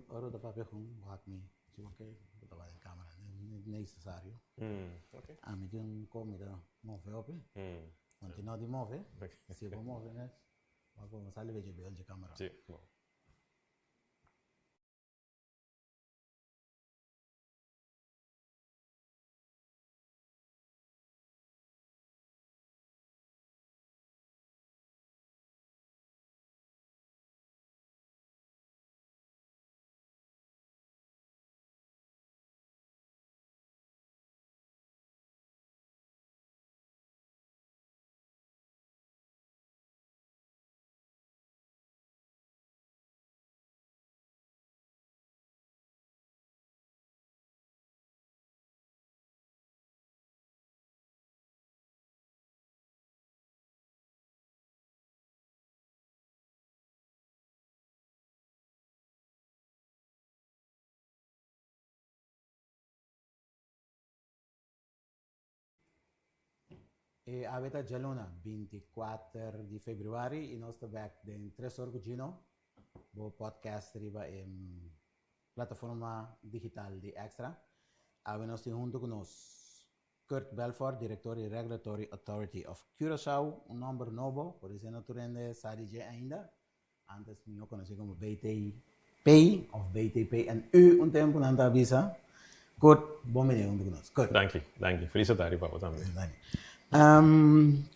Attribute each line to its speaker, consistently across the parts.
Speaker 1: ora da papel com me se ok botava a câmera necessário
Speaker 2: Okay.
Speaker 1: a mim tem como da move op continua de move se eu move né vou começar a levar de câmera
Speaker 2: Sì, boh.
Speaker 1: e avete già luna 24 di febbraio e nostro back den 3 ore gino bo podcast riba in plataforma digital di Extra avete nostro junto con nos Kurt Belfort, direttore Regulatory Authority of Curaçao, un numero nuovo, por isso não turende SADG ainda, antes me conheci como BTP of BTP en un tempo não avisa. Kurt, bom menino junto con nos. Kurt.
Speaker 2: Danke. Felicitari papà também.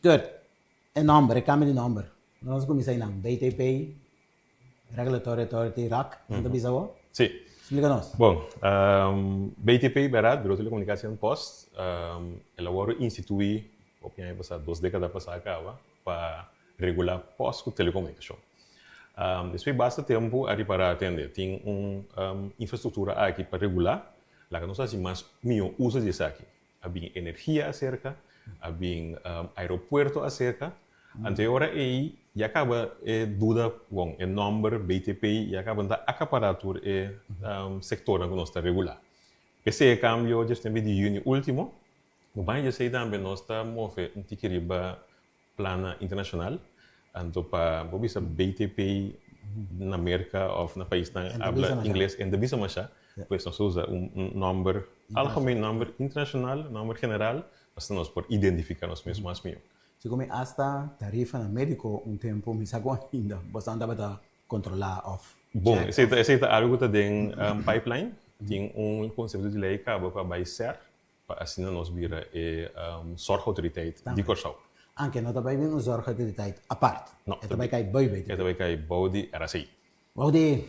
Speaker 1: Good. Een number, ik kan met die number. Nós começamos em BTP, Regulatory Authority, RAC, não bisa o?
Speaker 2: Sì.
Speaker 1: Explica-nos.
Speaker 2: Bom, BTP, verdade, Bureau de Telecomunicação Post, elaborou e instituiu, opinião passada, 2 décadas passadas, para regular post com telecomunicação. Depois basta tempo para atender. Tem uma infraestrutura aqui para regular, lá que nós fazemos mais milhão uso disso aqui. Há energia acerca, há aeroporto acerca. Anterior aí, já acaba dúvida, bom, o número BTP, já acaba de acaparar o sector que nós está regular. Esse cambio, já tem de junho último, mas já sei também nós está movendo um tiqueriba plana internacional, então para você BTP na América ou na país que habla inglês, ainda bisa macha, pois nós usa número algemeen número internacional, número general, mas nós por identificar nós mesmos mais melhor.
Speaker 1: Se come hasta tarifa na médico tempo me sacou ainda, bastante para controlar off.
Speaker 2: Bom, esse é algo que tem pipeline, tem conceito de lei que acaba para baixar, para assim nós vira zorg autoriteit de Curaçao.
Speaker 1: Anche não também vem zorg autoriteit apart.
Speaker 2: Não,
Speaker 1: também cai boi bem.
Speaker 2: Também cai body RACI.
Speaker 1: Body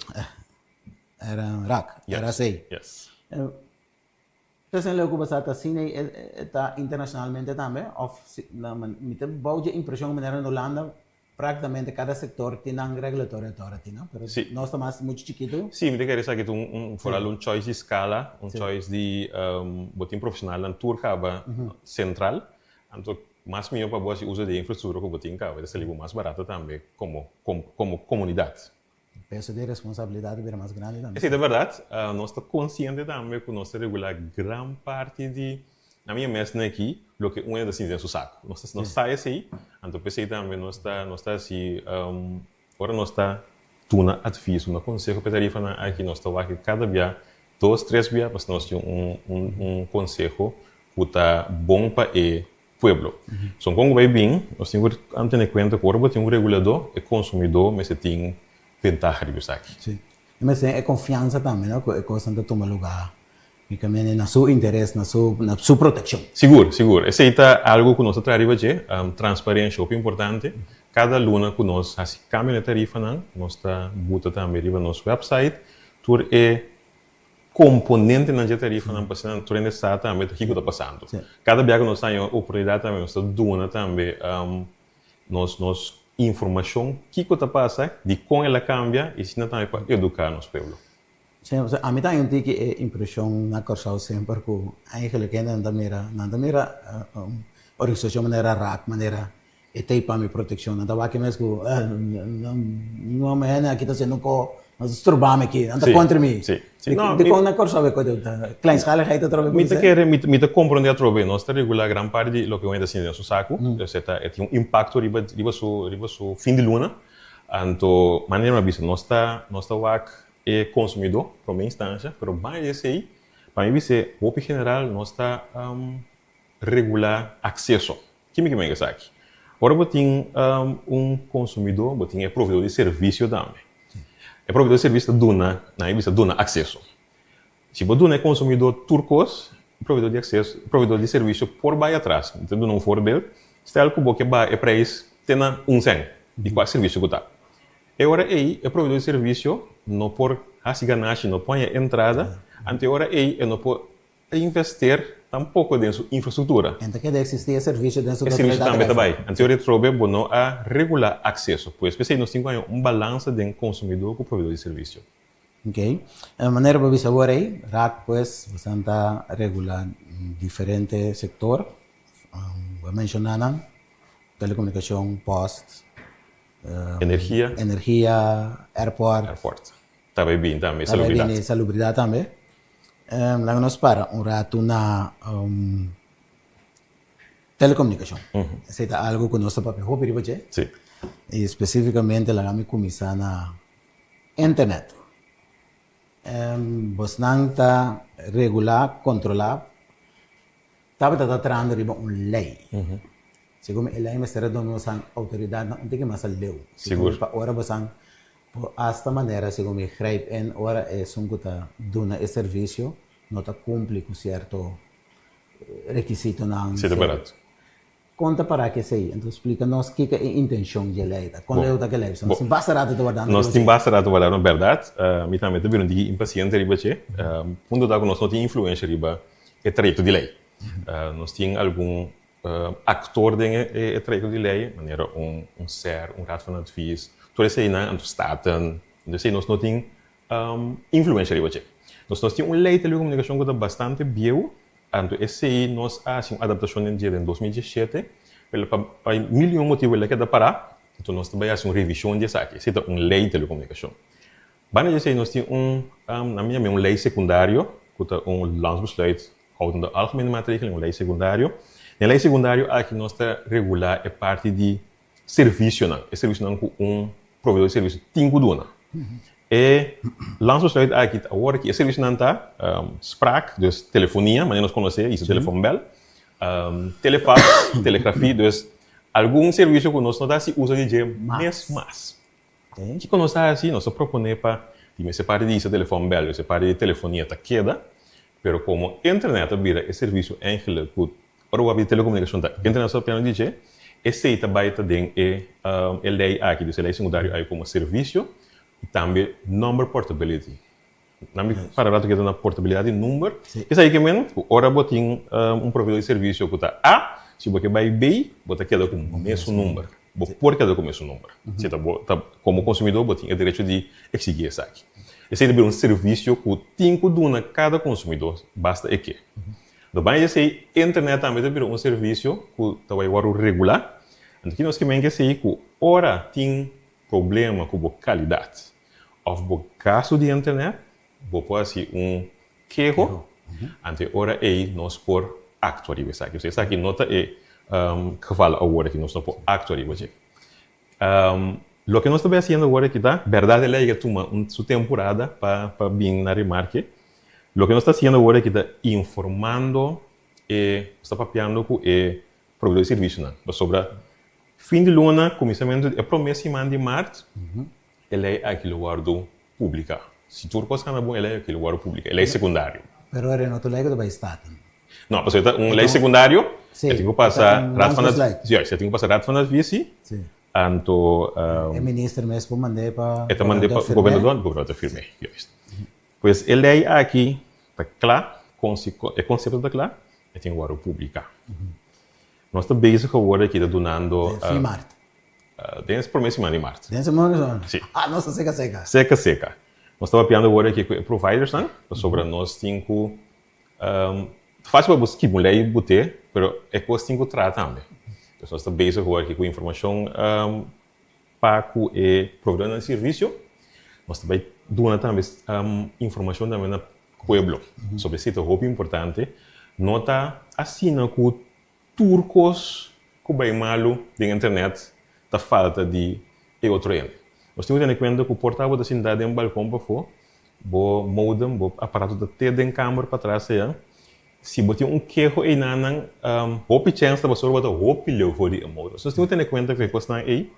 Speaker 1: era RAC, RACI.
Speaker 2: Yes.
Speaker 1: Então, eu vou passar assim, está internacionalmente também, me tem boa impressão que na Holanda, praticamente cada setor tem um regulatório authority, não?
Speaker 2: Sim.
Speaker 1: Nós estamos muito chiquito.
Speaker 2: Sim, me quer dizer que tem um choice de escala, choice de botim profissional na turca central, então mais melhor para você usar de infraestrutura que botim caba, é ser mais barato também como comunidade.
Speaker 1: O peso de responsabilidade vira mais grande também.
Speaker 2: Sim, é verdade. Nós estamos conscientes também que nós regular grande parte de, na minha mesma aqui, o que uma das cinzas do saco. Nós saímos assim, então pensei também nós está assim, agora nós está tuna adviso, no conselho para tarifa aqui nós está aqui cada dia 2, 3 dias, mas nós temos conselho que está bom para o pueblo. Então, como vai bem, nós temos que ter em conta que agora tem regulador e consumidor, mas tem ventaja de usar aqui.
Speaker 1: Sim. Mas é confiança também, não? É coisa de tomar lugar. E também na seu interesse, na sua proteção.
Speaker 2: Seguro. Esse é algo que nós trazemos de transparência, é importante. Cada luna que nós faz cambio de tarifa, nós está bota também no nosso website. Tur é componente na tarifa, não passa tur ainda está também o que está passando. Cada vez que nós temos a oportunidade também, nós está dando também nós informação que está passando, de como ela cambia e se não também para educar nosso povo.
Speaker 1: Sim, a mim também tem impressão na Curaçao sempre que eigenlijk na maneira organização maneira RAC maneira e tem para minha proteção não dá que mesmo não é aqui está sendo nós esturbamos aqui não está contra mim de como na Curaçao é coisa kleinschaligheid outra vez
Speaker 2: me compreender outra vez nós está regular grande parte de lo que eu ainda assim no saco tem impacto riba so fim de luna então maneira vista nós está é consumidor, para uma instância, mas mais aí, para mim, você, o general, não está regular acesso. Que me é isso aqui? Agora, você tem consumidor, você tem provedor de serviço também. É provedor de serviço dona, na você dona acesso. Se você é consumidor turcos, provedor de acesso, provedor de serviço por baixo atrás. Então, não for bem, está algo que é preço, tem cem de qual serviço que está. Agora aí, é provedor de serviço, não por assim ganache, não põe entrada, ante agora aí, não por investir tampouco dentro da infraestrutura.
Speaker 1: Então, que existia serviço dentro
Speaker 2: da serviço também também. Ante agora trobe bono a regular acesso, pois pensei nós temos balança de consumidor com o provedor de serviço.
Speaker 1: Ok. De maneira para você agora aí, RAC pues bastante regular diferente sector. Vou mencionar telecomunicação, post, energia, airport.
Speaker 2: Também bem, também
Speaker 1: salubridade. Salubridade também. Lá nós para rato na telecomunicação. Isso é algo que nós estamos para ver.
Speaker 2: Sim.
Speaker 1: E especificamente lá me começar na internet. Bastante regular, controlar. Estava tratando de uma lei. Segundo a lei, mas era de uma autoridade, não tem que mais leu.
Speaker 2: Seguro.
Speaker 1: Agora, bastante esta maneira, segundo me grijp en ora es un que doen el servicio, no te cumple con cierto requisito.
Speaker 2: Sí, de verdad.
Speaker 1: Conta para que sei, então explica-nos o que é a intenção de lei. Quando eu que lei, nós basta rato guardando.
Speaker 2: Nós temos basta rato guardando, verdade. Me também te viram de impaciente riba che. Quando dá que nós não tem influência riba é trajeto de lei. Nós tem algum actor de trajeto de lei, maneira ser, raad van advies. Todo isso aí na staten, então nós não tem influência riba che. Nós temos uma lei de telecomunicação que é bastante biel. Então, esse aí nós fizemos uma adaptação em 2017, para milhões de motivos que dá para, então nós também fazemos uma revisão dessa aqui, isso é uma lei de telecomunicação. Bana desse aí nós temos na minha uma lei secundária, que é landsbesluit houdende algemene maatregelen, uma lei secundária. Na lei secundária aqui nós está regular a parte de serviço não, é serviço não com provedor de serviço tem que doar. E landsbesluit aqui agora que é serviço não está spraak, dus telefonia, mas nós conhecemos isso telefoombel, telefax, telegrafia, dus algum serviço que nós não dá se usa de mais. Que quando nós está assim, nós proponemos para essa parte de telefoombel, essa parte de telefonia está queda, pero como internet vira esse serviço eigenlijk que ora a telecomunicação está internet só para dizer, esse está baita den a lei aqui, dus a lei secundária aí como serviço e também number portability. Para rato que na portabilidade número, isso aí que mesmo, ora botin provedor de serviço que está A, se você vai B, bota queda com o mesmo número. Por queda com o mesmo número. Você tá como consumidor, botin o direito de exigir isso aqui. Esse é um serviço que tem que dar a cada consumidor, basta é que. Depois esse aí, internet também é um serviço que está regular. Então nós que sei que ora tem problema com a qualidade. Of o caso de internet, pode ser queijo, ante ora aí nós por actuar isso aqui. Você aqui nota é que fala agora que nós não por actuar isso. Lo que nós estamos fazendo agora aqui tá, verdade é que toma sua temporada para vir na remarque. Lo que nós estamos fazendo agora aqui tá informando e está papiando com o provedor de serviço, né? Sobre fim de luna, começamento é promessa de março. Ele é aquele guardo pública. Se tu coisa não é bom, ele é aquele guardo pública. Ele é secundário.
Speaker 1: Pero era no lei que vai estar.
Speaker 2: Não, você está lei secundário. Você tem que passar raad van advies.
Speaker 1: Sim.
Speaker 2: Anto
Speaker 1: o ministro mesmo mandei para
Speaker 2: o governador firme. Pois ele é aqui está claro, o conceito está claro, e tem guardo pública. Nós estamos bem agora aqui donando dentro promessa de março.
Speaker 1: Sim. Nossa, seca.
Speaker 2: Seca. Nós estamos apiando agora aqui com providers, né? Sobre nós temos fácil para buscar mulher e botar, mas é coisa que tratar também. Então nós estamos bem agora aqui com informação para o provedor de serviço. Nós também dando também informação também no pueblo sobre esse roupa importante. Nota assina com turcos que bem malo de internet. Da falta de outro ente. Nós temos que ter em conta que o portável da cidade é balcão para fora, bo modem, bo aparato de te den kamer para trás ya. Se botar queijo aí na hopi chance da pessoa botar hopi leu for de modo. So você tem que ter conta que costa aí,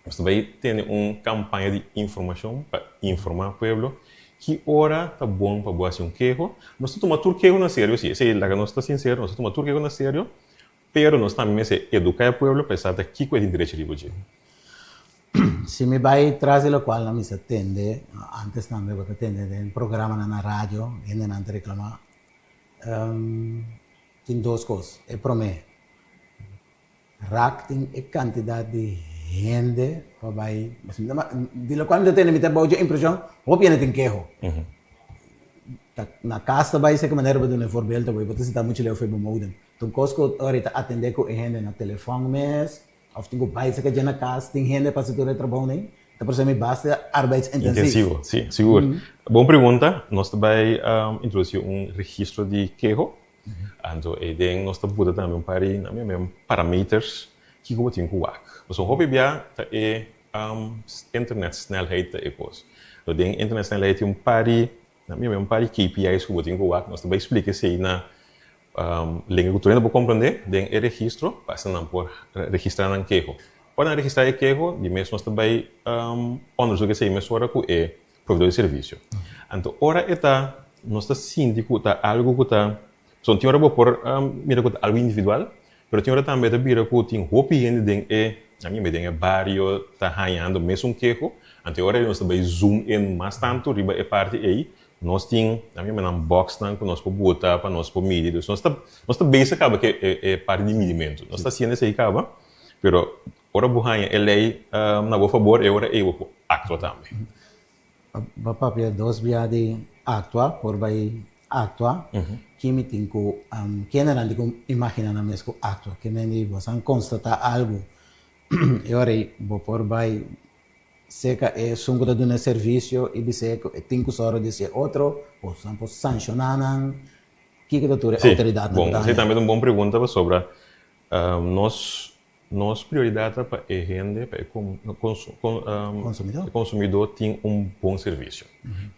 Speaker 2: você vai ter campanha de informação para informar o povo que ora tá bom para boa um queijo. Nós tomamos tudo queijo na sério, sim. Se lá nós está sincero, nós tomamos tudo queijo na sério, pero nós também se educar o povo para saber que coisa de direito de
Speaker 1: Se me vai trazer o qual não me atende, antes também vou atender em programa na rádio, ainda não te reclamar. Tem duas coisas. É para mim, tem a quantidade de gente para vai. De lo qual eu tenho me boa impressão, o que tem queijo. Na casa vai ser que maneira de um voorbeeld, vai você está muito leu foi bom modem. Então Costco ahorita atender com gente na telefone mesmo. Of tenho pai que já na casa tem gente para se ter trabalho nem. Então por isso me basta
Speaker 2: intensivo, sim, seguro. Boa pergunta. Nós também introduzir registro de queijo. Então aí nós também também parâmetros que eu tenho que usar. Então hobby bia é internet snelheid é coisa. Então internet snelheid um par KPIs que eu tenho que usar. Nós também explica se aí na língua que tu ainda vou compreender, tem o registro, passa não por registrar no queijo. Para registrar o queijo, de mesmo nós também undersöker se mesmo hora que é provedor de serviço. Então, ora está, nós está síndico, está algo que está, só tem hora por mira que algo individual, mas tem hora também está vira que tem hopi gente tem a mim me tem barrio está ganhando mesmo queijo. Então, ora nós também zoom in mais tanto riba é parte aí. Nós temos, a minha mãe box não, que nós podemos botar para nós podemos medir. Nós está bem acaba que é parte de medimento. Nós está sendo esse acaba, pero ora buhanha é lei na boa favor e ora eu actua também.
Speaker 1: Papai dois via de actua por vai actua, que me tem que não digo imaginar na mesmo actua, que me digo você constatar algo, e ora vou por vai seca é sungo da um serviço e dizer que tem que só dizer outro ou sampo sancionar que doutor autoridade
Speaker 2: bom você também uma boa pergunta sobre nós prioridade para a gente para o consumidor tem bom serviço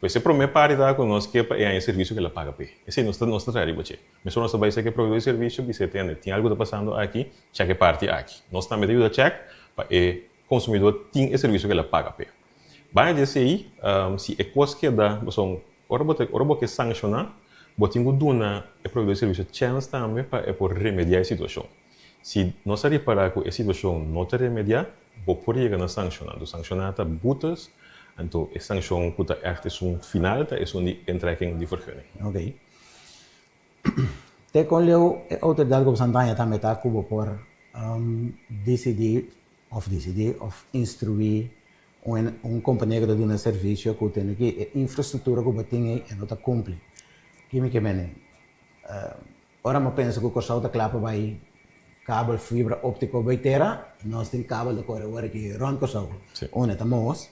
Speaker 2: pois se para mim parte da com nós que é um serviço que ela paga bem esse nós está trazendo você mas nós vai ser que provedor de serviço você tem algo passando aqui check parte aqui nós também temos a check para consumidor tem esse serviço que ele paga para. Vai dizer aí, se é coisa que dá, você ora que sancionar, você tem que dar o provedor de serviço chance também para remediar a situação. Se nós reparar que a situação não está remediada, você pode chegar na sancionar. Sancionar está multas, então a sanção que está é final, é de entrega de vergunning.
Speaker 1: Ok. Te com a autoridade que você também está por decidir of instruir companhia que dá serviço que tem que infraestrutura que tem e não está cumpre. Que me ora eu penso que o corso da clapa vai cabo fibra óptica vai ter, nós temos cabo de correr agora que rond corso. Estamos.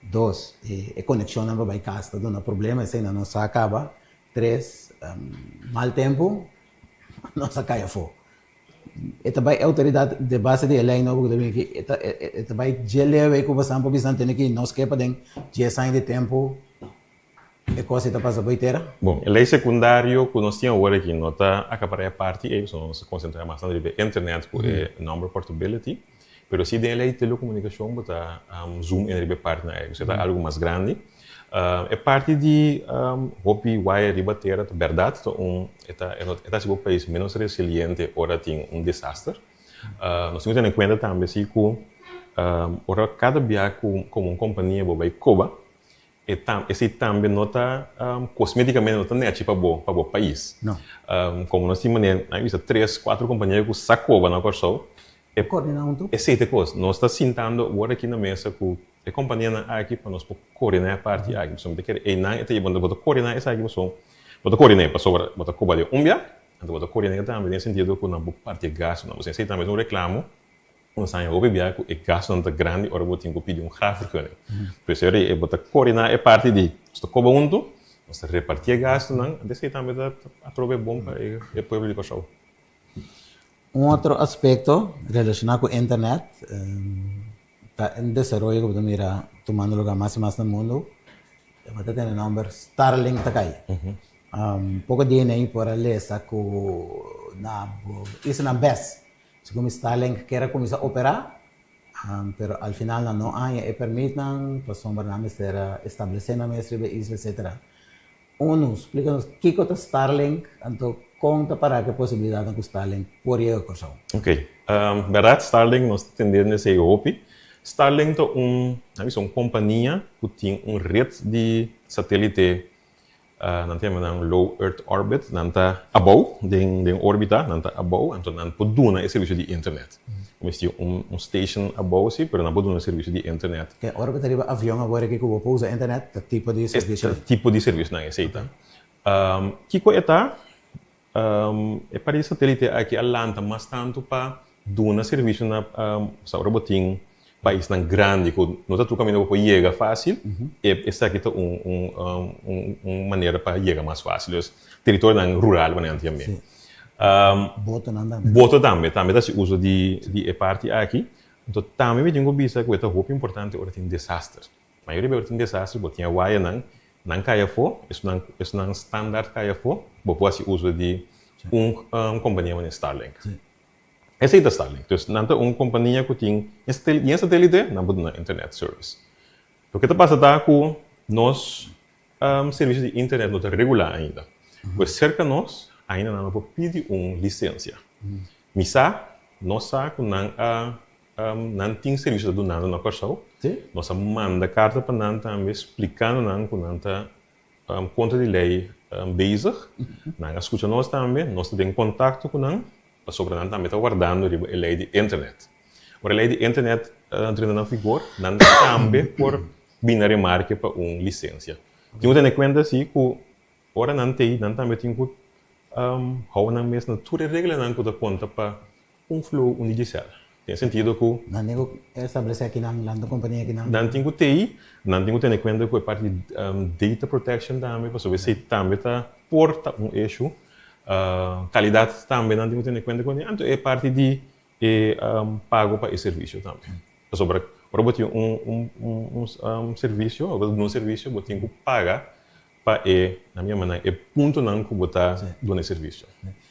Speaker 1: Dois, a conexão não vai casa, dá um problema, se não se acaba. Três, mal tempo, não se cai a fogo. Ito ba autoridade de base de lei no que ito ba gelewe ko basan po bisan que nos que podem já sair de tempo e coisa está passa boiteira.
Speaker 2: Bom, lei secundário que nós tínhamos agora aqui não está acabar a parte aí, só se concentrar mais na internet com number portability, pero se tem lei telecomunicação botar zoom em ribe parte na aí, está algo mais grande. É parte de hopi wire riba terra, verdade, é um país menos resiliente ora tem desastre. Nós temos que ter em conta também se que ora cada viagem como uma companhia vai coba, esse também não está cosmeticamente não está net para o país.
Speaker 1: Não.
Speaker 2: Como nós temos aí 3, 4 companhias que sacoba na corso, esse é coisa. Nós está sentando agora aqui na mesa com a companhia aqui para nós coordenar a parte aqui. Então, você quer não é ter bom coordenar essa aqui, você coordenar para sobre você coba de dia, então você coordenar também no sentido que na parte de gasto, não você também um reclamo, não sai o bebê que o gasto não é grande, ora você tem que pedir vergunning. Por isso é você coordenar a parte de você coba você repartir gasto não, desse também a trobe bom para o povo de Kosovo.
Speaker 1: Outro aspecto relacionado com a internet, está em desenvolvimento que mira tomando lugar mais e mais no mundo, Você tem o nome Starlink takai. Pouco DNA por ali saco isso na best. Se como Starlink quer começar a operar, pero al final não há e permitem para sombra na mestra estabelecer na mestra isso etc. Explica-nos o que é Starlink, então conta para que possibilidade que Starlink poderia ocorrer.
Speaker 2: Ok, verdade, Starlink nós tendemos nesse OP. Starlink é uma companhia que tem rede de satélite não temos low Earth orbit, não está above, de órbita, não está above, então não pode dar serviço de internet. Como se station above, sim, mas não pode dar serviço de internet.
Speaker 1: Que órbita riba avião agora que eu vou usar internet, que tipo de serviço?
Speaker 2: Este tipo de serviço não é aceita. Que coisa é para esse satélite aqui alanta, mas tanto para dar serviço na robotinho país tão grande que não está caminhando para chegar fácil, essa aqui é uma maneira para chegar mais fácil. O território rural, também. Boto também se usa de parte aqui. Então, também me tenho visto que é muito importante para tem desastre. A maioria tem desastre, botinha waia não caia fora, isso não standard caia fora, pode se usa de companhia como Starlink. Essa é a Starlink. Então, não é uma companhia que tem satélite, não pode ter internet service. O que passa é que nós serviço de internet não está regular ainda. Pois cerca de nós ainda não pode pedir uma licença. Misa, nós sabemos que não tem serviço do nada na pessoa. Nós manda carta para nós também explicando que não está contra de lei bezig. Nós escuta nós também, nós temos contato com nós. Sobre nós também está guardando a lei de internet. A lei de internet entra na vigor, não também por vir remarque para uma licença. Tenho que ter em conta assim que ora não também tem que how na mesma tudo regra não que conta para flow judicial. Tem sentido que
Speaker 1: não tem que estabelecer aqui na companhia aqui
Speaker 2: não tem que ter em conta que a parte de data protection também para saber se também está porta issue. Qualidade também não tem que ter em conta que então é parte de pago para esse serviço também. Sobre robot serviço, ou serviço, você tem que pagar para na minha maneira é ponto não que botar do serviço.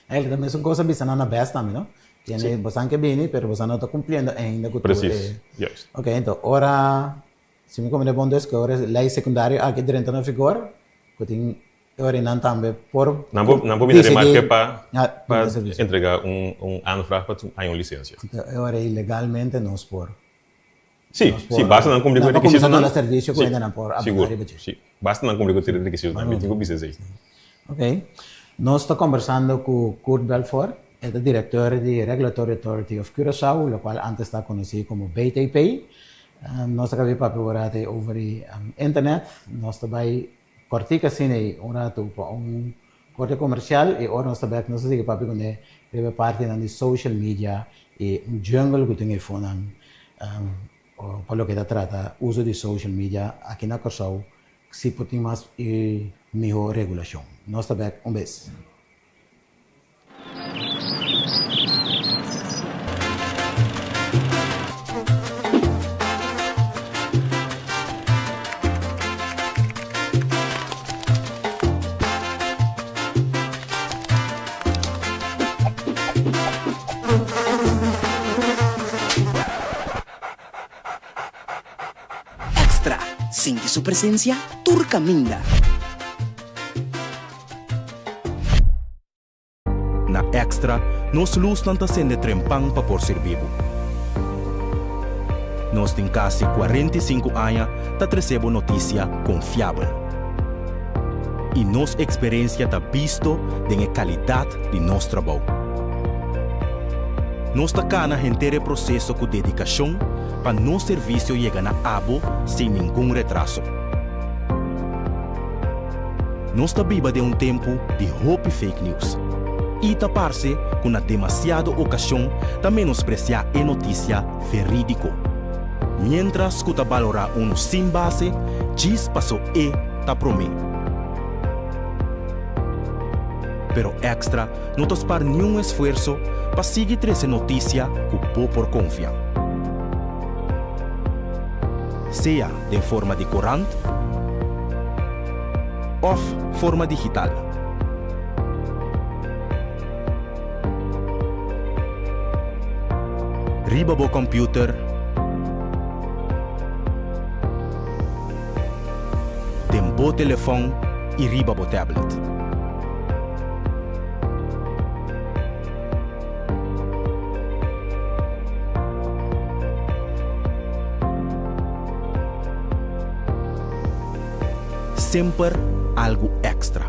Speaker 1: Ele também são coisas que na best também, não? Tiene você que bem, mas você não está cumprindo ainda com
Speaker 2: preciso. Yes.
Speaker 1: Ok, então ora se me como bom que ora lei secundária aqui dentro na vigor, que tem ora não também por
Speaker 2: não vou me remarcar para entregar anfrage para uma licença.
Speaker 1: Então ora ilegalmente não por.
Speaker 2: Sim, basta não cumprir com o requisito
Speaker 1: não. Serviço que ainda não por.
Speaker 2: Seguro. Sim, basta não cumprir com o requisito também, tem que obedecer.
Speaker 1: Ok. Nós estamos conversando com Kurt Belfort, é o diretor da Regulatory Authority of Curaçao, o qual antes está conhecido como BTP. Nós estamos para over internet, nós estamos cortica assim um rato para corte comercial e agora nós estamos não sei que papi quando é parte da social media e jungle que tem iPhone para o que trata uso de social media aqui na Curaçao se pode mais e melhor regulação. Nós estamos beijo.
Speaker 3: Sin que su presencia turca minda.
Speaker 4: Na Extra, nos luz não está sendo trempang para por ser vivo. Nós tem quase 45 anos para receber notícia confiável. E nossa experiência está visto da qualidade de nosso trabalho. Nós está cá na inteiro processo com dedicação para nosso serviço chegar na abo sem nenhum retraso. Nós está viva de tempo de hope fake news. E tapar-se com a demasiada ocasião de menospreciar a notícia verídica. Mientras que valorar sem base, diz passou e tá promê. Pero Extra não está para nenhum esforço para seguir essa notícia que o povo confia. Seja de forma de corante, of forma digital. Riba bo computer, tempo telefone e riba bo tablet. Sempre algo extra.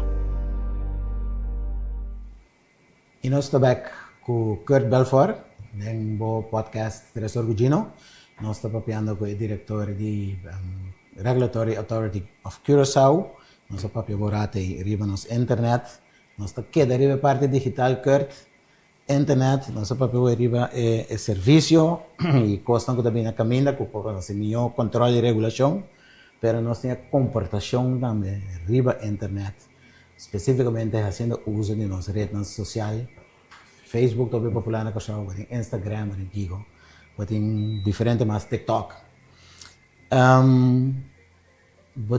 Speaker 1: E nós estamos back com Kurt Belfort, no podcast Tresor Gugino. Nós estamos papiando com o diretor de Regulatory Authority of Curaçao. Nós estamos papiando riba nos internet. Nós estamos queda riba parte digital, Kurt. Internet, nós estamos papiando riba serviço e costam que também na caminho, com o melhor controle e regulação. Pero nós temos comportação também riba internet, especificamente fazendo uso de nossa rede social. Facebook também popular na Curaçao, Instagram, Gigo, tem diferente mais TikTok.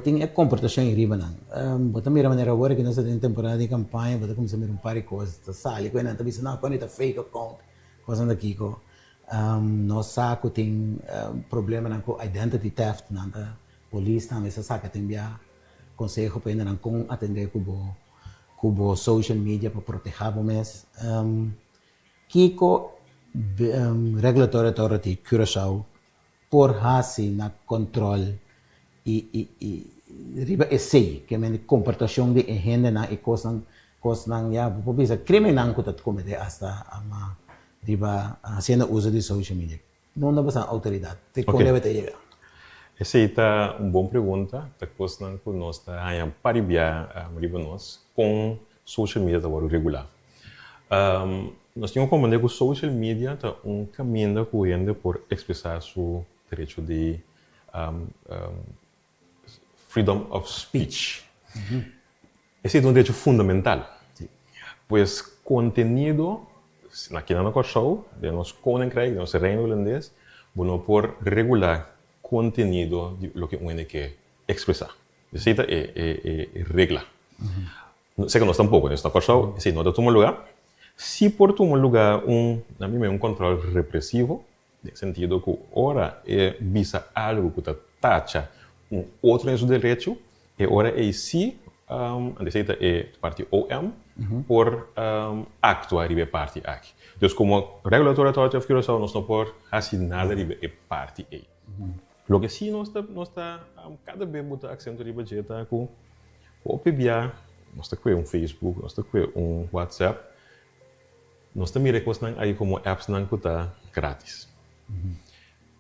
Speaker 1: Tem comportação riba não. Tem a maneira agora que nós temos temporada de campanha, começar a ver par de coisas, sali, quando não está não, quando está fake account, coisa da Gigo. Nós saco tem problema com identity theft, não. Polícia também saca tem bia consejo para ainda não com atender com social media para proteger o mês. Kiko Regulatory Authority Curaçao por hasi na controle e riba sei que men comportação de gente na e coisas ya por bisa crime não que tá cometer hasta ama riba fazendo uso de social media. Não dá para autoridade. Te como deve ter chegar.
Speaker 2: Essa é uma boa pergunta, da questão que nós está aí paribia nós com social media agora regular. Nós temos como que o social media tá caminho correndo por expressar seu direito de freedom of speech. Esse é um direito fundamental. Pois conteúdo aqui na Curaçao, de nós Koninkrijk, de nosso reino holandês, bueno por regular contenido de lo que uno quiere expresar. Necesita regla. Sé que no es tampoco, en esta cosa, si no te toma lugar, si por tomar lugar a mí me un control represivo, en el sentido que ahora visa algo que te tacha un otro en su derecho, y ahora sí, necesita parte OM, por actuar y parte aquí. Entonces, como Regulatory Authority of Curaçao, no está por hacer nada y parte ahí. Lo que sí no está cada vez muito acento de budget com o PBA, nós está com Facebook, nós está com WhatsApp, nós está mira coisas aí como apps não que tá grátis.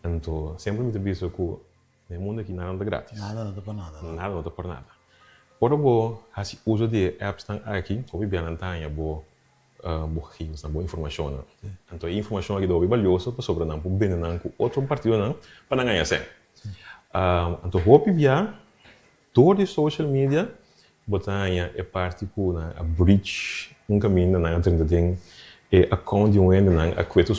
Speaker 2: Então sempre me diz que no mundo aqui nada é grátis.
Speaker 1: Nada não tá por nada.
Speaker 2: Nada não tá por nada. Por o assim uso de apps não aqui, o PBA não tá aí boa rios, boa informação. Então a informação aqui é valiosa para sobre não por bem não com outro partido não para não ganhar sempre. Então, o PBA, todo social media, botar é parte com a bridge, caminho na internet tem account de na a quanto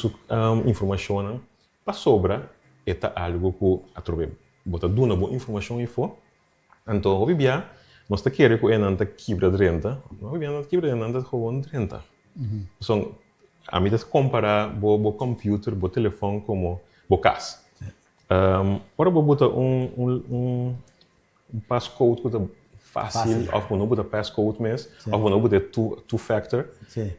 Speaker 2: informação para sobra é algo que a trobe botar duna boa informação e for. Então, o PBA, nós está querendo que não está quebra de renta, o PBA não quebra não está com renta. Então, a mim se comparar o computer, o telefone como o casa. Ora vou botar passcode que é fácil, ou não botar passcode mesmo, ou não botar two-factor.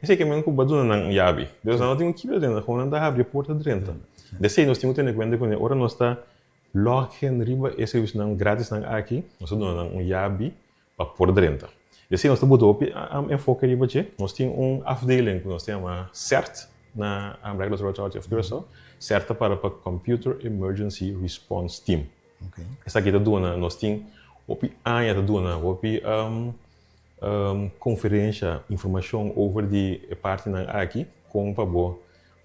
Speaker 2: Esse aqui é mesmo que o baduna não yabi. Deus não tem que ver dentro, quando não dá abrir a porta de renta. Desse nós temos que ter em conta que agora nós está login riba esse serviço não grátis não aqui, nós temos yabi para porta de renta. Desse nós estamos botando enfoque riba que nós temos afdeling que nós temos CERT na Regulatory Authority of Curaçao. Certa para Computer Emergency Response Team. Essa aqui está dona, nós temos está dona, conferência, informação over de parte na aqui, como para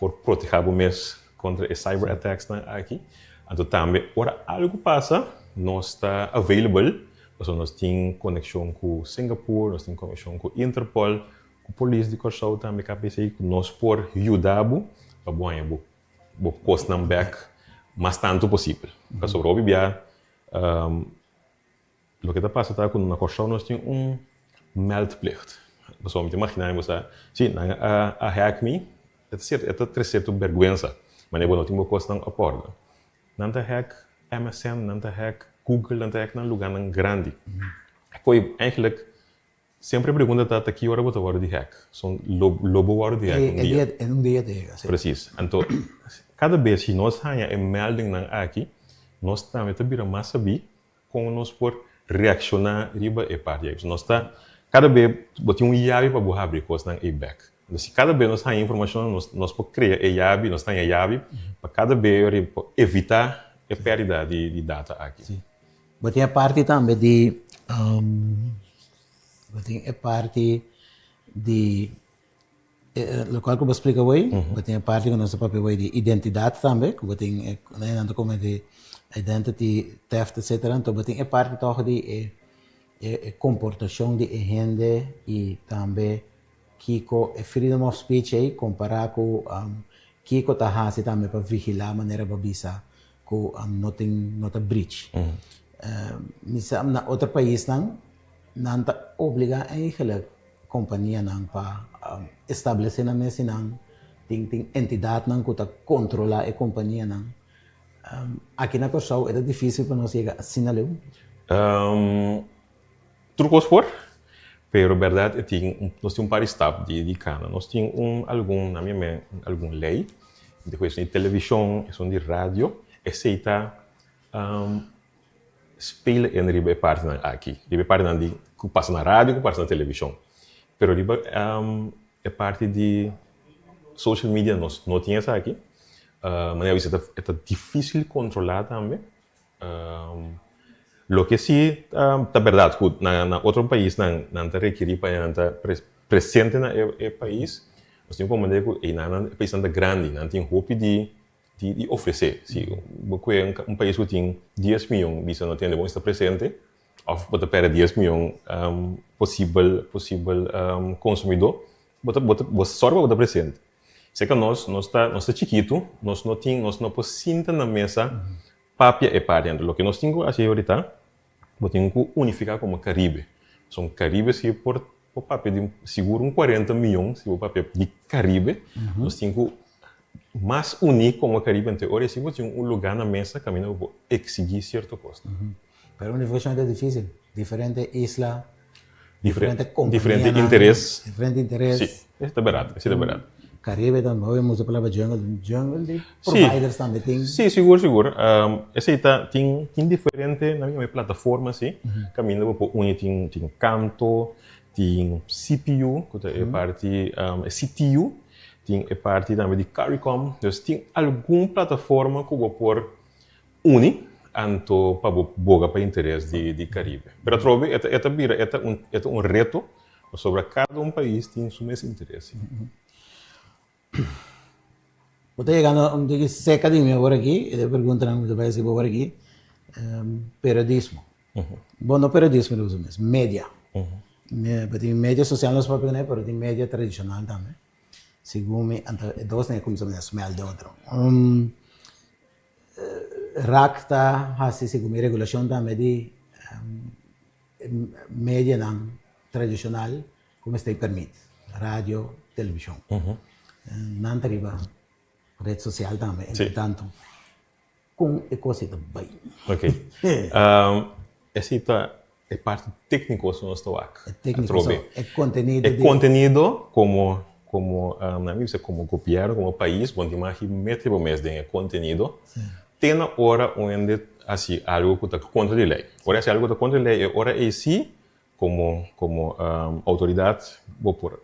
Speaker 2: por proteger o mês contra cyber attacks na aqui. Então também, ora algo passa, nós está available, nós temos conexão com Singapura, nós temos conexão com Interpol, com a polícia de Curaçao também, KPCI, nós por ajudar para bom cost back mas tanto possível. Sobre o BBA, lo que está pasando é que na corção nós temos meldplicht. Você pode imaginar, você, sim, a hack me, é certo vergonha, mas não tem uma coisa a porta. Não tem hack MSN, não tem hack Google, não tem hack num lugar grande. Coi, eigenlijk, sempre pergunta tá aqui hora você hora de hack. São lobo hora de hack dia.
Speaker 1: É um dia de hack.
Speaker 2: Precies. Então, cada vez que nós temos uma melding aqui, nós também temos mais saber como nós por reaccionar riba e parte. Nós está cada vez botamos chave para abrir coisas na e-back. Então, se cada vez nós temos informação, nós podemos criar a chave, nós temos a chave para cada vez evitar a perda de data aqui.
Speaker 1: Sim. Botem a parte também de botem a parte de local que eu vou explicar hoje, botem a parte que nós papel hoje de identidade também, que botem né como de identity theft etc. Então botem a parte toch de comportação de gente e também Kiko freedom of speech aí comparar com Kiko tá hasi também para vigilar a maneira babisa com not a breach. Misam na outro país não tá obriga eigenlijk companhia não para estabelecer na mesa não tem entidade não que tá controlar a companhia não. Aqui na Corsau é difícil para nós chegar assim na leu.
Speaker 2: Trucos por, pero verdade nós temos par step de cana. Nós temos algum lei de questão de televisão, questão de rádio, aceita spelen en riba parte na aqui. Riba parte na de que passa na rádio, que passa na televisão. Pero riba é parte de social media nós não tinha essa aqui. Mas é difícil controlar também. Lo que sí está verdade que na outro país não está requerido para estar presente na país. Nós temos como dizer que na país não grande, não tem hope de oferecer. Se país que tem 10 milhões, bisa não tem de estar presente, ou pode perder 10 milhões possível consumidor, você só vai estar presente. Se que nós está chiquito, nós não podemos sentar na mesa papia e parte. Lo que nós temos assim ahorita, temos que unificar como Caribe. São Caribe se por papel de seguro 40 milhões, se o papel de Caribe, nós temos que mais unir como Caribe. Então, hoje se você tem lugar na mesa, caminho para exigir certo custo.
Speaker 1: Pero a unificação é difícil, diferente isla,
Speaker 2: diferente interesse.
Speaker 1: Diferente interesse.
Speaker 2: Sim, é verdade, é verdade.
Speaker 1: Caribe também, vamos falar de jungle de providers também tem.
Speaker 2: Sim, seguro. Esse tem diferente na minha plataforma, sim. Caminho para unir tem Canto, tem CPU, que é parte CTU, tem a parte também de CARICOM. Então tem alguma plataforma que vou por unir anto para boga para interesse de Caribe. Mas trobe é um reto sobre cada país tem seu mesmo interesse.
Speaker 1: Estou chegando a uma seca de mim agora aqui, e eu pergunto a um país agora aqui, periodismo. Bom, não periodismo, mas média. Tem média social nos papéis, né? Mas tem média tradicional também. Segundo dois né, como se chama, smell de outro. RAC está, assim, segundo a regulação também de média não tradicional, como está permite, rádio, televisão. Não arriba rede social também, portanto, com a coisa bem.
Speaker 2: Ok. Essa é parte técnica do nosso trabalho.
Speaker 1: É técnico, é conteúdo.
Speaker 2: É conteúdo como como governo, como país, onde mais mete o mês de conteúdo. Tem na hora onde assim algo que está contra a lei. Ora se algo está contra a lei, é hora é sim como autoridade vou por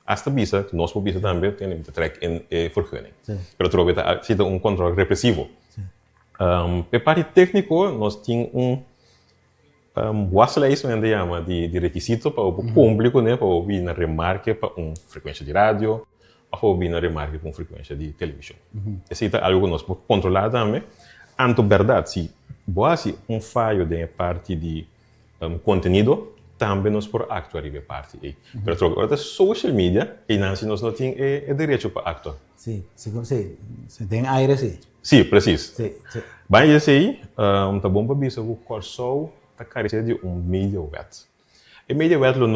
Speaker 2: hasta bisa, nós podemos também ter que track em vergunning. Pero trouxe está controle repressivo. A parte técnico, nós temos leis onde chama de requisito para o público, né, para ouvir na remarque para frequência de rádio, ou para ouvir na remarque para frequência de televisão. Esse é algo que nós podemos controlar também. Anto verdade, se você falho de parte de conteúdo, também nós por actuar em parte aí. Mas agora social media e nós não temos direito para actuar.
Speaker 1: Sim, se tem aire sim.
Speaker 2: Sim, preciso.
Speaker 1: Sim.
Speaker 2: Bem esse aí, tá bom para bisa o Corsol carece de media wet. E media wet lo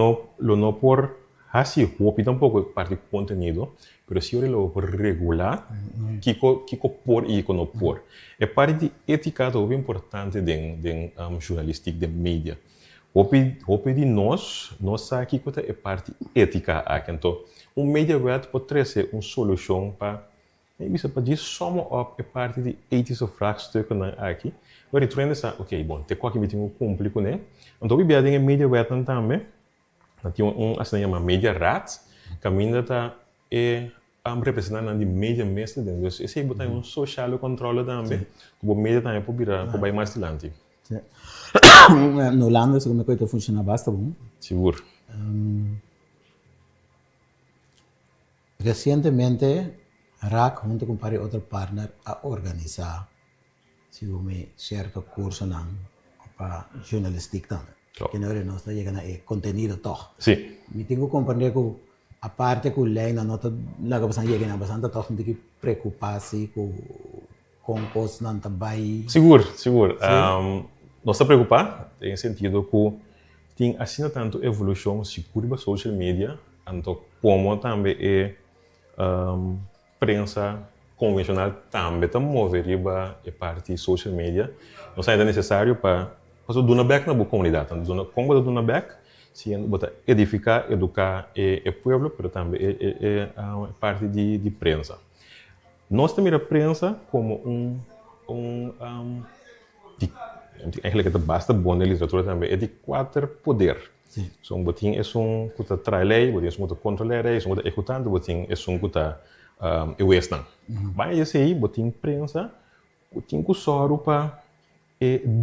Speaker 2: no por assim, hopi tampoco parte contenido, pero si lo por regular, kiko por e no por. É parte de etiqueta muito importante de jornalística de mídia. Hopi de nós aqui é parte ética aqui. Então, media wet pode ser uma solução para isso para dizer soma up é parte de ética vraagstukken aqui. Agora, tu ainda sabe, ok, bom, tem qualquer meeting público, né? Então, o biadinho é media wet também. Tem assim chama media rat, caminha tá representando de media mestre dentro. Esse aí botar social controle também. O media também pode virar, pode mais adiante.
Speaker 1: Na Holanda, como é que funciona bastante bom?
Speaker 2: Seguro.
Speaker 1: Recentemente, RAC, junto com outro partner, a organizar certo curso para jornalística também.
Speaker 2: Claro.
Speaker 1: Que não está chegando a conteúdo todo.
Speaker 2: Sim.
Speaker 1: Me tenho que compreender que a parte que o lei não está chegando bastante todo, não tem que preocupar-se com coisas não também.
Speaker 2: Seguro. Não está preocupado, tem sentido que tem assim tanto evolução segura para social media, então como também prensa convencional também está mover para a parte social media. Não é necessário para fazer do back na comunidade. Então, como do back, se botar edificar, educar o povo, mas também é parte de prensa. Nós temos a prensa como eigenlijk het beste bom na literatura também é de 4 poder.
Speaker 1: Sim.
Speaker 2: So, botin é que está traz lei, botin é que controla lei, que está executando, botin é que está estuda. Mas esse aí, botin prensa, botin que só para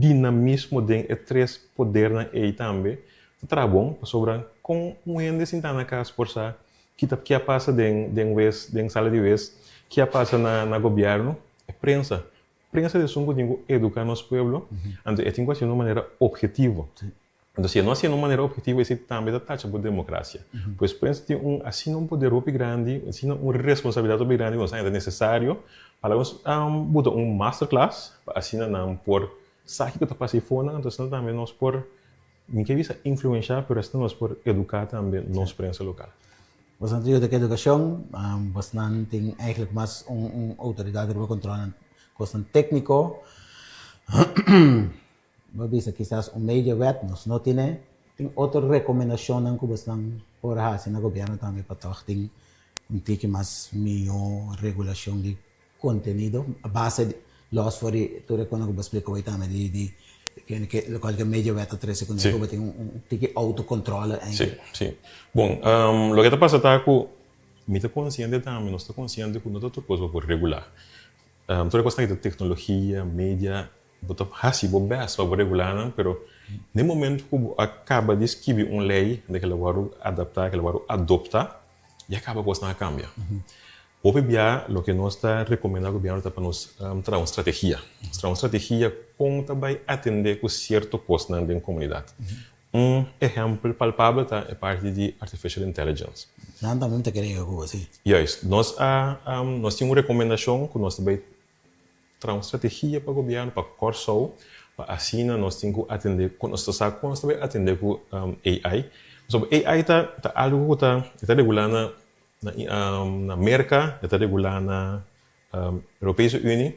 Speaker 2: dinamismo de 3 poder na aí também. Está bom, sobre com ende sentar na casa por sa, que passa de sala de vez, que passa na governo, é prensa. Prensa de sungo tem que educar nosso povo, então é tem que ser de uma maneira objetiva. Então se não é de uma maneira objetiva, esse também está taxa por democracia. Pois prensa tem assim poder muito grande, assim uma responsabilidade muito grande, então é necessário para botar masterclass, assim não por sabe que está passando fora, então também nós por ninguém visa influenciar, mas nós por educar também nossa prensa local.
Speaker 1: Bastante de educação, bastante tem eigenlijk mais autoridade para controlar questão técnico. Mas quizás media wet não tem outra recomendação que bastante por fazer no governo também para ter que mais melhor regulação de conteúdo, a base de los for tu reconnaco explico aí também de que qualquer media wet a 3 segundos que tem que autocontrole.
Speaker 2: Sim. Bom, o que está passando é que me está consciente também, nós está consciente que não está tudo coisa por regular. Toda questão de tecnologia, mídia, botar assim o best para regular, não, pero no momento que acaba de escrever uma lei, de que ela vai adaptar, que ela vai adoptar, e acaba a questão a cambiar. Hoje bia, o que nós está recomendando ao governo para nós trazer uma estratégia. Uma estratégia como também atender com certo custo na comunidade. Exemplo palpável é parte de artificial intelligence.
Speaker 1: Não também está querendo assim.
Speaker 2: Yes, nós temos uma recomendação que nós também trazer uma estratégia para o governo, para o corso, para assim nós temos que atender, nós também atender com AI. Sobre AI está algo que está regulando na América, está regulando na Europeia Unie,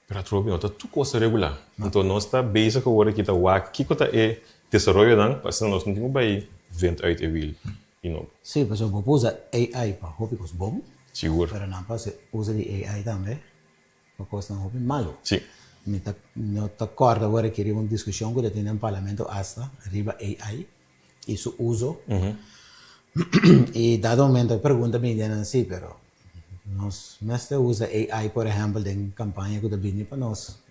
Speaker 2: mas a tropa não está tudo coisa regular. Então nós está bezig agora que está que é desenvolvimento, para nós não temos bem vento uit de wiel.
Speaker 1: Sim, mas eu usa AI para hobby bom.
Speaker 2: Seguro.
Speaker 1: Mas não passa usa de AI também para coisa não hobby malo.
Speaker 2: Sim.
Speaker 1: Não está acordo agora que uma discussão que tem no parlamento hasta arriba AI e seu uso. E dado momento a pergunta me dizem assim, pero nós usa AI por exemplo em campanha que também para nós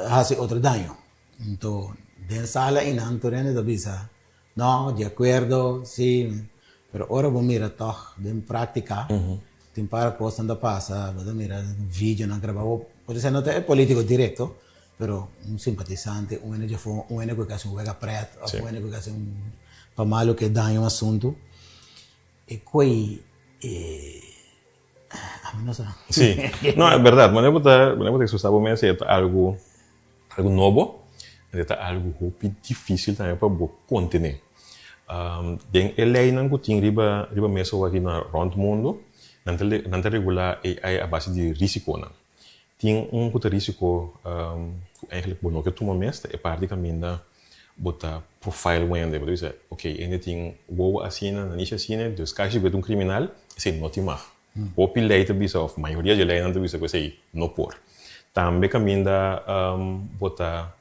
Speaker 1: fazer outro dano. Então, dentro sala e não torna da visa. Não, de acordo, sim, pero agora vamos mirar toch, de prática, tem para coisa da passa, vamos mirar vídeo não gravado, pode ser não é político direto, pero simpatizante, que faz um vega preto, que faz para malo que dá um assunto, e coi não sei.
Speaker 2: Sim, não é verdade, mas eu vou ter que assustar você é algo novo. é algo muito difícil também para conter. Den lei não tem riba mesa aqui na rondo mundo, não regular AI a base de risco não. Tem risco eigenlijk bono que toma mesta é parte caminho bota profile wende, bedoel je, ene tem wow assina, niche assina, dus caso de criminal, se não te mar. Op lei te bisa of maioria de lei não te bisa que sei não por. Também caminho bota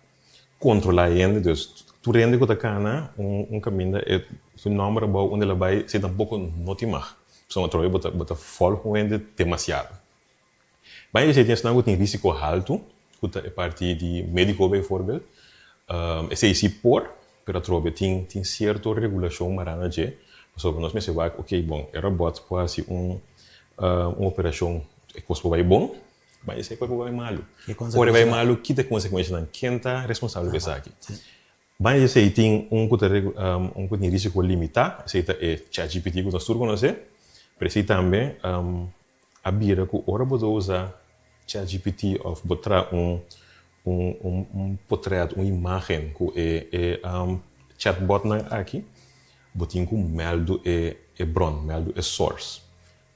Speaker 2: controlar ende, dus tu rende que cana caminho é o número bom onde ela vai se tampouco não te mar. Só troca bota fall wende demasiado. Mas je tem tem risco alto, é parte de médico bijvoorbeeld. Esse é por, pero trobe tem certa regulação marana de, so nós me se vai, bom, era bot quase uma operação que custa vai bom, mas esse corpo vai malo. Ora vai malo, que tem consequência não, quem está responsável por isso aqui. Mas esse tem um risco limitado, esse é ChatGPT que nós todos conhecemos, mas esse também a bira que ora pode usar ChatGPT ou botar portrait, uma imagem que é chatbot aqui, botin com meldo é bron, meldo é source.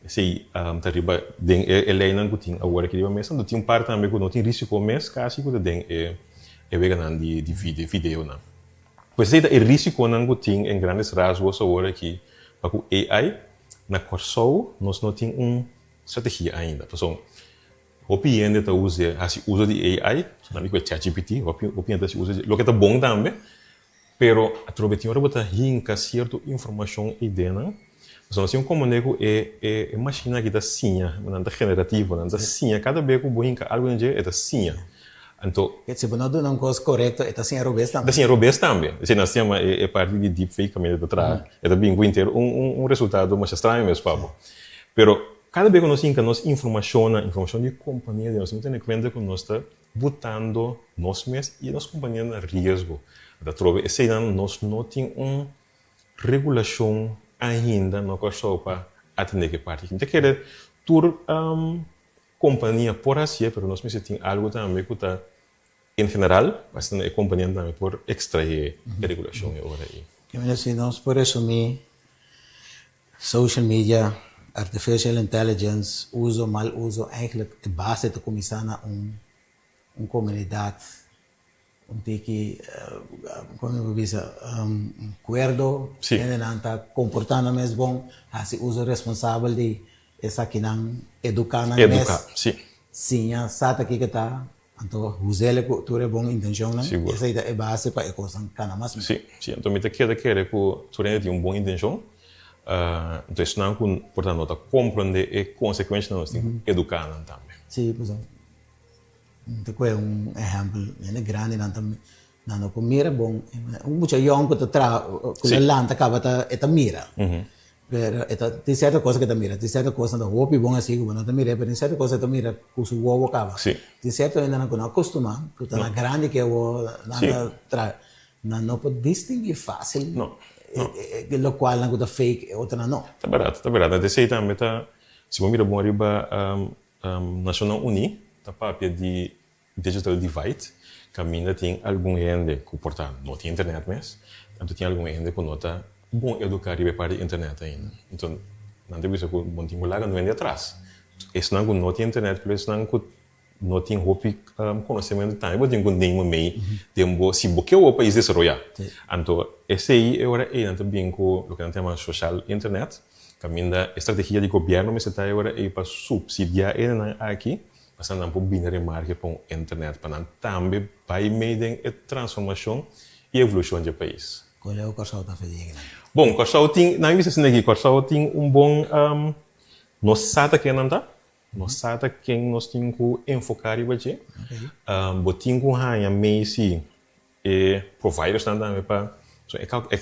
Speaker 2: Sei, tariba den lei não que tem agora que mesmo, não tem parte também que não tem risco mesmo, caso que den é vegan de vídeo não. Pois é risco não que tem em grandes rasgos agora que para o AI na corso nós não tem estratégia ainda. Então Hopi ainda está usa de AI, não é ChatGPT, Hopi ainda se usa de, lo que está bom também, pero a trobetinha ora botar rinca certa informação e dena, então assim como nego é máquina que está sinha, não está generativa, não está sinha, cada vez que rinca algo em é está sinha, então
Speaker 1: se você não dá uma coisa correta, está sinha robust também.
Speaker 2: Está sinha robust também, se nós temos é parte de deepfake também de trás, é bem inteiro resultado mais estranho mesmo, Pablo, pero cada vez que nós informação de companhia, nós temos que ter que nós está botando nós mesmos e nossa companhia em risco. Da trova, esse ano nós não temos uma regulação ainda na qual para atender que parte. Então, quer tur companhia por assim, mas nós mesmos temos algo também que está em geral, mas a companhia também por extrair a regulação agora aí.
Speaker 1: Que nós por resumir, social media, artificial intelligence, uso, mal uso, eigenlijk de base te começar na comunidade, que, como eu disse, acordo, e não está comportando mesmo bom, assim uso responsável de essa que não educar na mesa. Sim, sabe que está, então usar tu é boa intenção, não? Essa é a base para a coisa cana mais.
Speaker 2: Sim, então me te quer que tu tem uma boa intenção. Então, não portanto, nós compreender as consequências nós temos que educar também.
Speaker 1: Sim, por exemplo. Então, é exemplo, é grande, não mira bom, muito young que tra, que lanta acaba tá mira. Pero tem certa coisa que tá mira, tem certa coisa da roupa bom assim, que não tá mira, pero tem certa coisa que tá mira, que o ovo acaba. Tem certa ainda não acostuma, que tá na grande que o não pode distinguir fácil.
Speaker 2: Não.
Speaker 1: Lo qual não é fake, outra não.
Speaker 2: Tá barato. Até sei também tá, se você mira bom arriba Nacional Uni, tá papel de digital divide, que ainda tem algum gente que porta não tem internet mesmo, então tem algum gente que não tá bom educar arriba para a internet ainda. Então não tem visto que bom tem lá não vem atrás. Esse não tem internet, mas não tem roupa conhecimento também, mas tem que nem meio tempo se porque o país desenvolver. Então esse aí é hora aí também com o que chama social internet, que ainda estratégia de governo mas está agora aí para subsidiar aqui, passando um pouco bem remarque para a internet, para também vai meio a transformação e evolução do país.
Speaker 1: Qual é o Corsau está fazendo?
Speaker 2: Bom, Corsau tem, na minha visão aqui, Corsau tem bom, nós sabemos que não está. Nós sabemos que nós temos que enfocar em você. Botinho com rainha, Messi, e providers também para.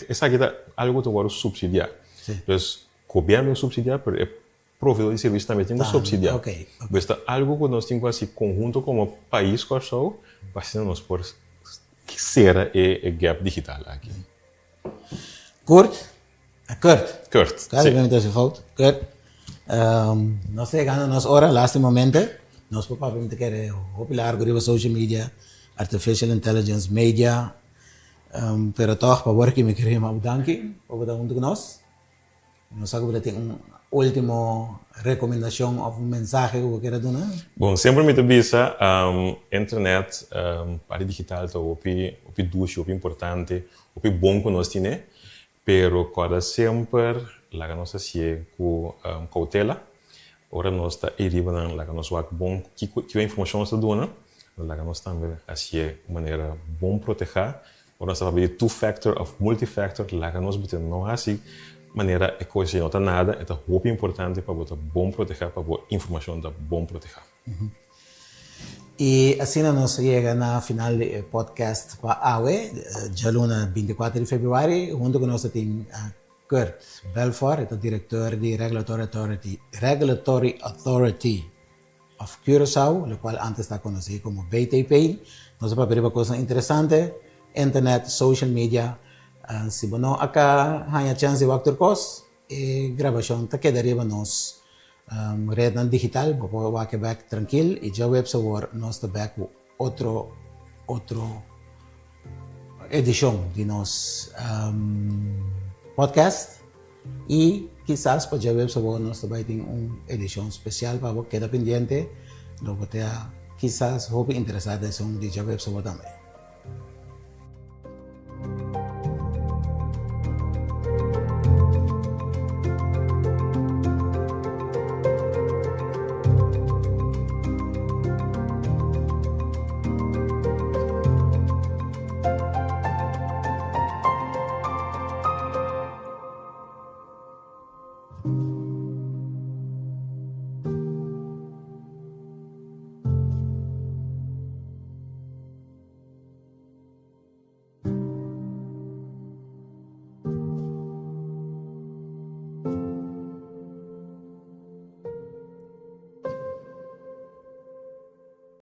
Speaker 2: Essa aqui é algo que eu subsidiar. Então, o governo subsidiar, mas o provedor de serviço também tem que subsidiar. Então, é algo que nós temos que fazer conjunto como país, Corsau, para nós por ser o gap digital aqui.
Speaker 1: Kurt.
Speaker 2: Cada
Speaker 1: vez mais fout. Kurt. Nós chegando nas horas, lastimamente, nós provavelmente queremos opinar sobre social media, artificial intelligence, media. Pero toch, para ver que me quería más danke, para estar junto con nosotros. Nos sabe que tem último recomendação ou mensaje que você quer dar?
Speaker 2: Bom, sempre me avisa, internet, parte digital, tá opi duche, opi importante, opi bom que nós temos, pero cada sempre lá que nós assim com cautela, ora nós tá iriba lá que nós vai bom que a informação está dando, lá que nós também assim maneira bom proteger, ora nós vai two factor of multifactor, lá que nós botamos não assim maneira é coisa não tá nada, é muito importante para botar bom proteger, para botar informação da bom proteger.
Speaker 1: E assim nós chega na final do podcast para AWE, já luna 24 de fevereiro, junto com nós tem Kurt Belfort, é o diretor de Regulatory Authority of Curaçao, o qual antes está conhecido como BTP. Nós vamos ver uma coisa interessante, internet, social media. Se você não tem chance de fazer coisa, a gravação está quedando nos rede digital, você vai back tranquilo e já web server nós está back outro edição de nos podcast e quizás para já web server nós também tem edição especial para você quedar pendente, lo que quizás hobby interessado em já web server também.